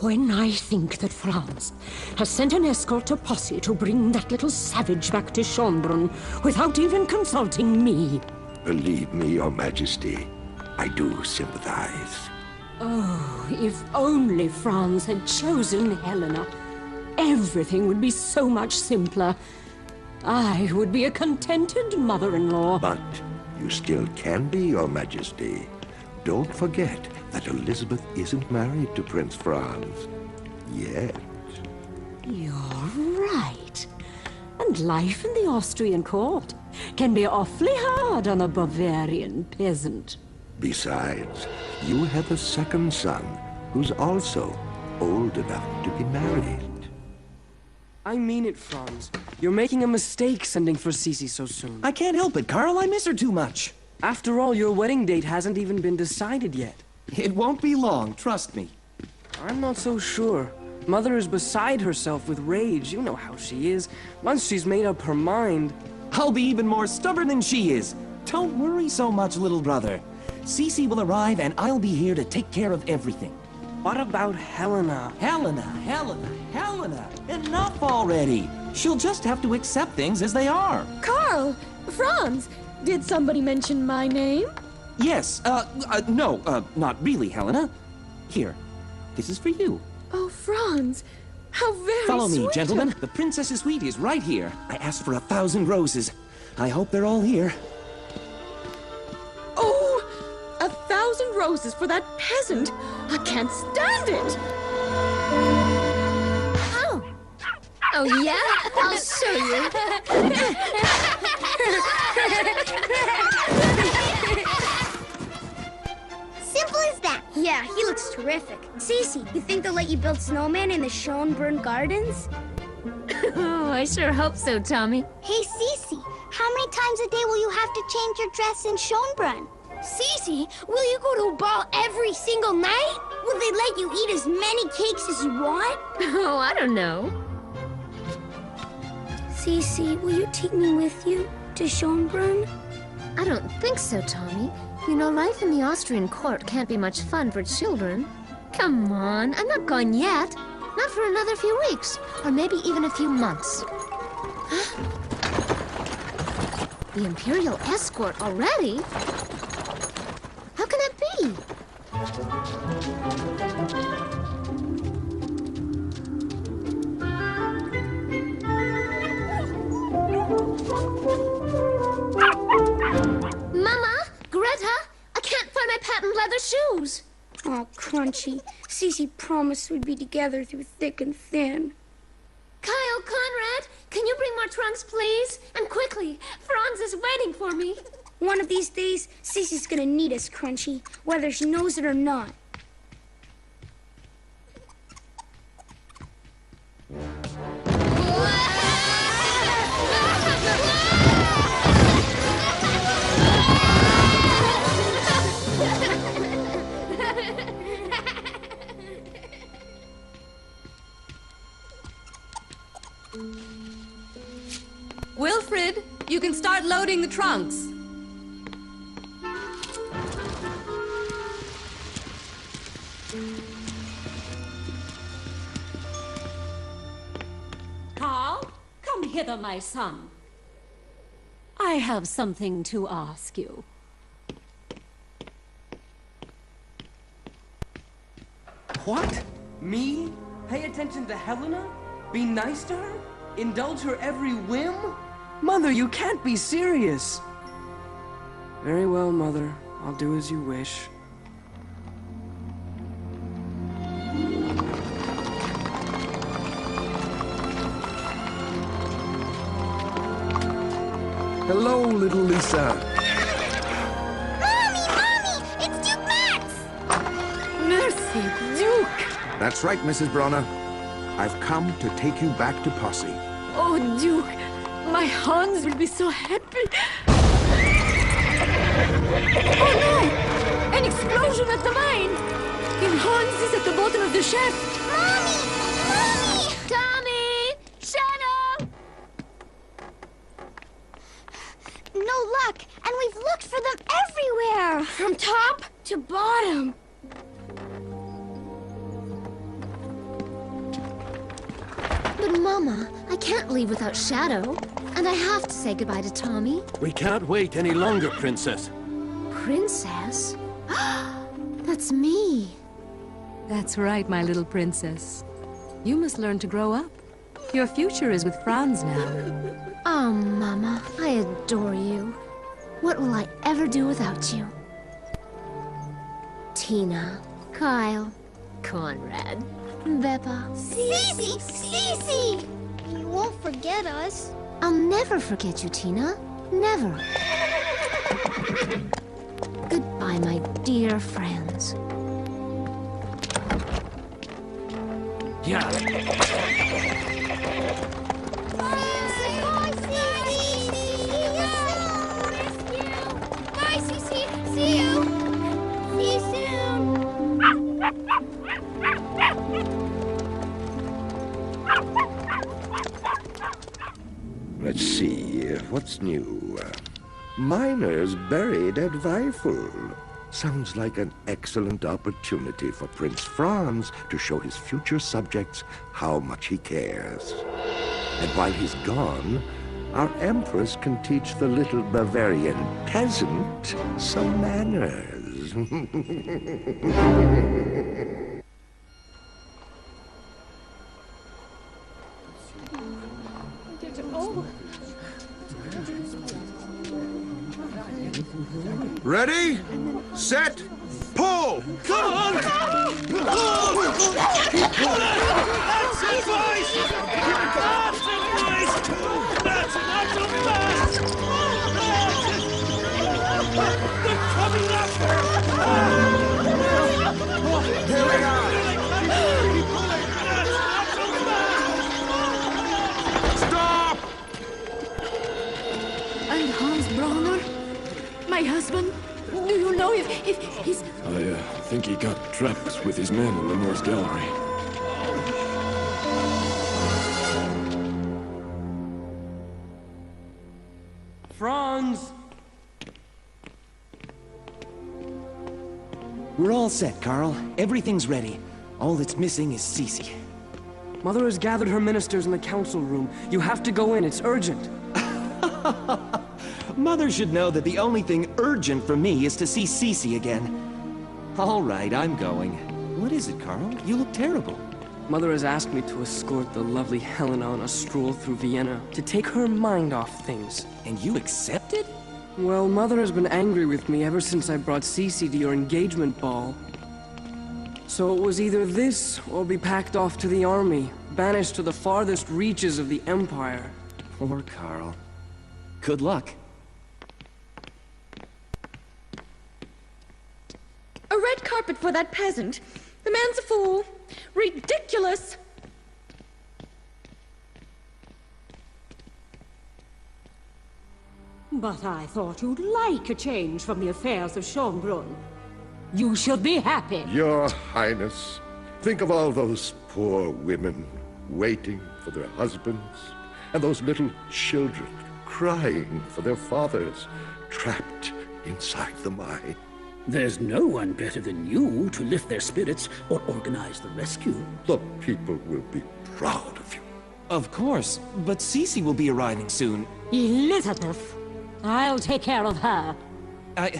When I think that Franz has sent an escort to Posse to bring that little savage back to Schönbrunn without even consulting me. Believe me, Your Majesty, I do sympathize. Oh, if only Franz had chosen Helena, everything would be so much simpler. I would be a contented mother-in-law. But you still can be, Your Majesty. Don't forget that Elizabeth isn't married to Prince Franz. Yet. You're right. And life in the Austrian court can be awfully hard on a Bavarian peasant. Besides, you have a second son who's also old enough to be married. I mean it, Franz. You're making a mistake sending for Sissi so soon. I can't help it, Karl. I miss her too much. After all, your wedding date hasn't even been decided yet. It won't be long, trust me. I'm not so sure. Mother is beside herself with rage. You know how she is. Once she's made up her mind... I'll be even more stubborn than she is. Don't worry so much, little brother. Sissi will arrive and I'll be here to take care of everything. What about Helena? Helena! Enough already! She'll just have to accept things as they are. Karl! Franz! Did somebody mention my name? Yes, no, not really, Helena. Here, this is for you. Oh, Franz! How very Follow me, sweet gentlemen. of- The princess's suite is right here. I asked for 1,000 roses. I hope they're all here. Oh! 1,000 roses for that peasant! I can't stand it! Oh. Oh, yeah? I'll show you. Simple as that. Yeah, he looks terrific. Sissi, you think they'll let you build snowman in the Schönbrunn Gardens? Oh, I sure hope so, Tommy. Hey, Sissi, how many times a day will you have to change your dress in Schönbrunn? Sissi, will you go to a ball every single night? Will they let you eat as many cakes as you want? Oh, I don't know. Sissi, will you take me with you to Schönbrunn? I don't think so, Tommy. You know, life in the Austrian court can't be much fun for children. Come on, I'm not going yet. Not for another few weeks, or maybe even a few months. The Imperial escort already? How can that be? Mama! Greta! I can't find my patent leather shoes! Oh, Crunchy. Sissi promised we'd be together through thick and thin. Kyle, Conrad, can you bring more trunks, please? And quickly, Franz is waiting for me. One of these days, Sissi's gonna need us, Crunchy, whether she knows it or not. Wilfred, you can start loading the trunks. Karl, come hither, my son. I have something to ask you. What? Me? Pay attention to Helena? Be nice to her? Indulge her every whim? Mother, you can't be serious! Very well, Mother. I'll do as you wish. Hello, little Lisa. Mommy! It's Duke Max! Mercy, Duke! That's right, Mrs. Bronner. I've come to take you back to Posse. Oh, Duke, my Hans will be so happy. Oh no! An explosion at the mine! And Hans is at the bottom of the shaft. Mommy! Tommy! Shadow! No luck, and we've looked for them everywhere! From top to bottom. But Mama, I can't leave without Shadow. And I have to say goodbye to Tommy. We can't wait any longer, Princess. Princess? That's me. That's right, my little princess. You must learn to grow up. Your future is with Franz now. Oh, Mama, I adore you. What will I ever do without you? Tina, Kyle, Conrad, Beppa. Sissi! Sissi! You won't forget us. I'll never forget you, Tina. Never. Goodbye, my dear friends. Yeah. Bye, Sissi! Bye, Sissi! See you! See you soon! Let's see, what's new? Miners buried at Weifel. Sounds like an excellent opportunity for Prince Franz to show his future subjects how much he cares. And while he's gone, our Empress can teach the little Bavarian peasant some manners. Ready? Set? Pull! Come on! That's it, boys! That's it, boys! That's not so fast! They're coming after! Here we are! Stop! And Hans Brauner? My husband? Do you know if he's... I think he got trapped with his men in the North Gallery. Franz! We're all set, Karl. Everything's ready. All that's missing is Sissi. Mother has gathered her ministers in the council room. You have to go in, it's urgent. Mother should know that the only thing urgent for me is to see Sissi again. All right, I'm going. What is it, Karl? You look terrible. Mother has asked me to escort the lovely Helena on a stroll through Vienna, to take her mind off things. And you accepted? Well, Mother has been angry with me ever since I brought Sissi to your engagement ball. So it was either this, or be packed off to the army, banished to the farthest reaches of the Empire. Poor Karl. Good luck. A red carpet for that peasant? The man's a fool. Ridiculous! But I thought you'd like a change from the affairs of Schönbrunn. You should be happy. Your Highness, think of all those poor women waiting for their husbands, and those little children crying for their fathers, trapped inside the mine. There's no one better than you to lift their spirits or organize the rescue. The people will be proud of you. Of course, but Sissi will be arriving soon. Elizabeth, I'll take care of her.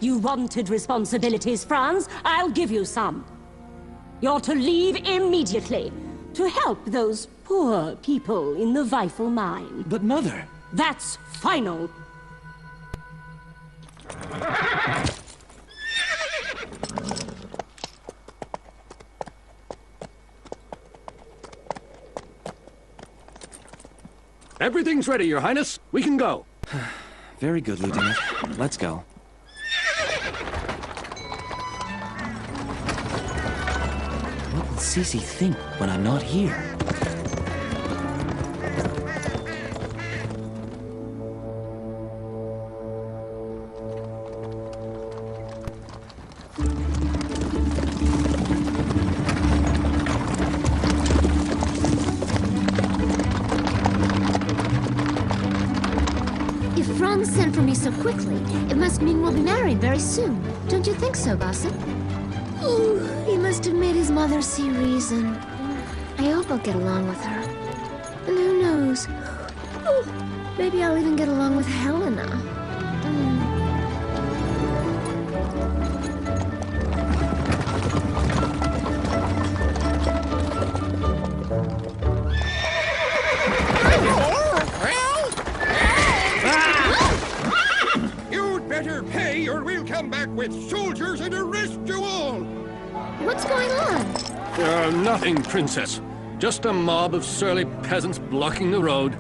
You wanted responsibilities, Franz. I'll give you some. You're to leave immediately to help those poor people in the Weifel mine. But Mother... That's final. Everything's ready, Your Highness. We can go. Very good, Lieutenant. Let's go. What will Sissi think when I'm not here? Franz sent for me so quickly. It must mean we'll be married very soon. Don't you think so, Gossip? Ooh, he must have made his mother see reason. I hope I'll get along with her. And who knows? Oh, maybe I'll even get along with Helena. You'd better pay or we'll come back with soldiers and arrest you all! What's going on? Nothing, Princess. Just a mob of surly peasants blocking the road.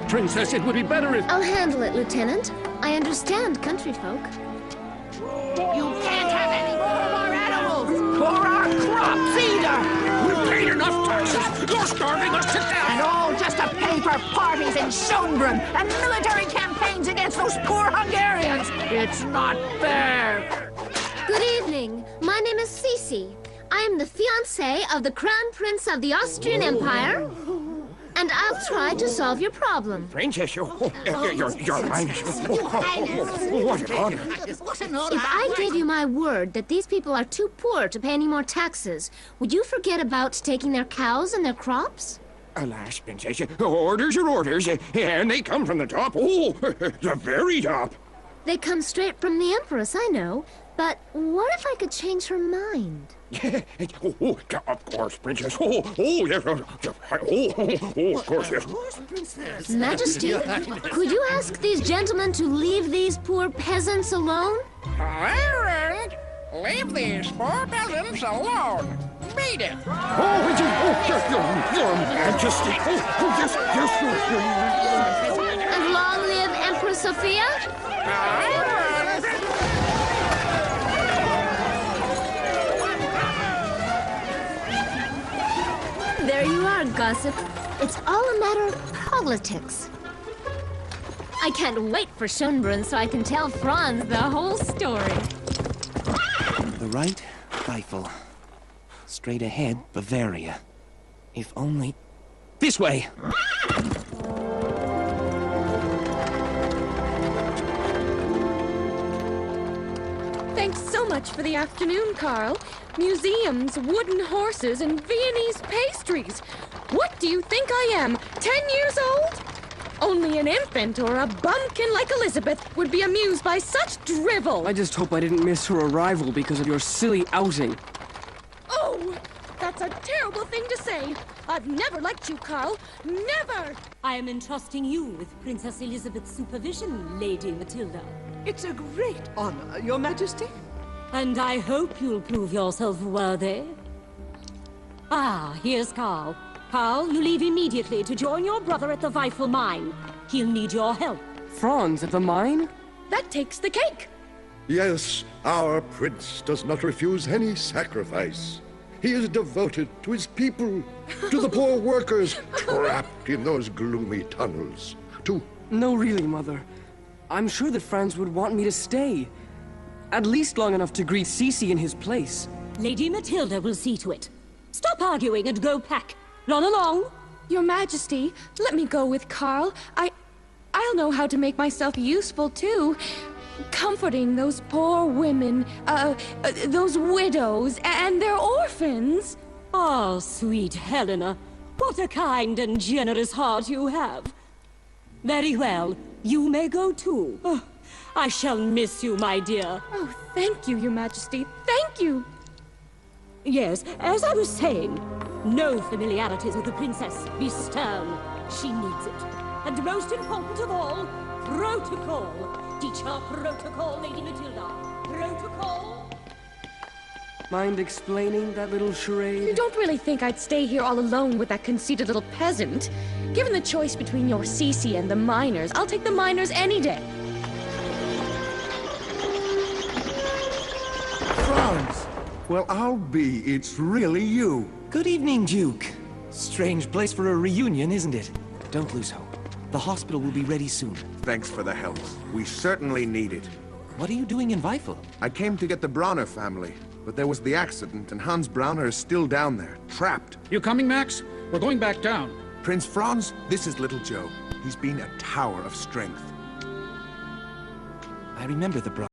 Princess, it would be better if... I'll handle it, Lieutenant. I understand country folk. You can't have any more of our animals! Or our crops, either! We've paid enough taxes! You're starving us to death! And all just to pay for parties in Schönbrunn and military campaigns against those poor Hungarians! It's not fair! Good evening. My name is Sissi. I am the fiancée of the Crown Prince of the Austrian Empire, and I'll try to solve your problem. Princess, your Highness. What an honor. If I gave you my word that these people are too poor to pay any more taxes, would you forget about taking their cows and their crops? Alas, Princess, orders are orders, and they come from the top. Oh, the very top. They come straight from the Empress, I know. But what if I could change her mind? Of course, Princess. Yes. Of course, yes. Majesty, could you ask these gentlemen to leave these poor peasants alone? Leave these poor peasants alone. Beat it. Your Majesty. Yes. And long live Empress Sophia? There you are, gossip. It's all a matter of politics. I can't wait for Schönbrunn so I can tell Franz the whole story. The right rifle. Straight ahead, Bavaria. If only... This way! Thanks so much for the afternoon, Karl. Museums, wooden horses, and Viennese pastries. What do you think I am, 10 years old? Only an infant or a bumpkin like Elizabeth would be amused by such drivel. I just hope I didn't miss her arrival because of your silly outing. Oh, that's a terrible thing to say. I've never liked you, Karl. Never! I am entrusting you with Princess Elizabeth's supervision, Lady Matilda. It's a great honor, Your Majesty. And I hope you'll prove yourself worthy. Ah, here's Karl. Karl, you leave immediately to join your brother at the Weifel mine. He'll need your help. Franz at the mine? That takes the cake. Yes, our prince does not refuse any sacrifice. He is devoted to his people, to the poor workers trapped in those gloomy tunnels. No, really, Mother. I'm sure that Franz would want me to stay. At least long enough to greet Sissi in his place. Lady Matilda will see to it. Stop arguing and go pack. Run along. Your Majesty, let me go with Karl. I'll know how to make myself useful, too. Comforting those poor women, those widows, and their orphans. Oh, sweet Helena. What a kind and generous heart you have. Very well. You may go, too. Oh, I shall miss you, my dear. Oh, thank you, Your Majesty. Thank you. Yes, as I was saying, no familiarities with the princess. Be stern. She needs it. And most important of all, protocol. Teach her protocol, Lady Matilda. Protocol. Mind explaining that little charade? You don't really think I'd stay here all alone with that conceited little peasant? Given the choice between your Sissi and the miners, I'll take the miners any day. Franz! Well, I'll be. It's really you. Good evening, Duke. Strange place for a reunion, isn't it? Don't lose hope. The hospital will be ready soon. Thanks for the help. We certainly need it. What are you doing in Weifel? I came to get the Brauner family, but there was the accident, and Hans Brauner is still down there, trapped. You coming, Max? We're going back down. Prince Franz, this is little Joe. He's been a tower of strength. I remember the Brauner.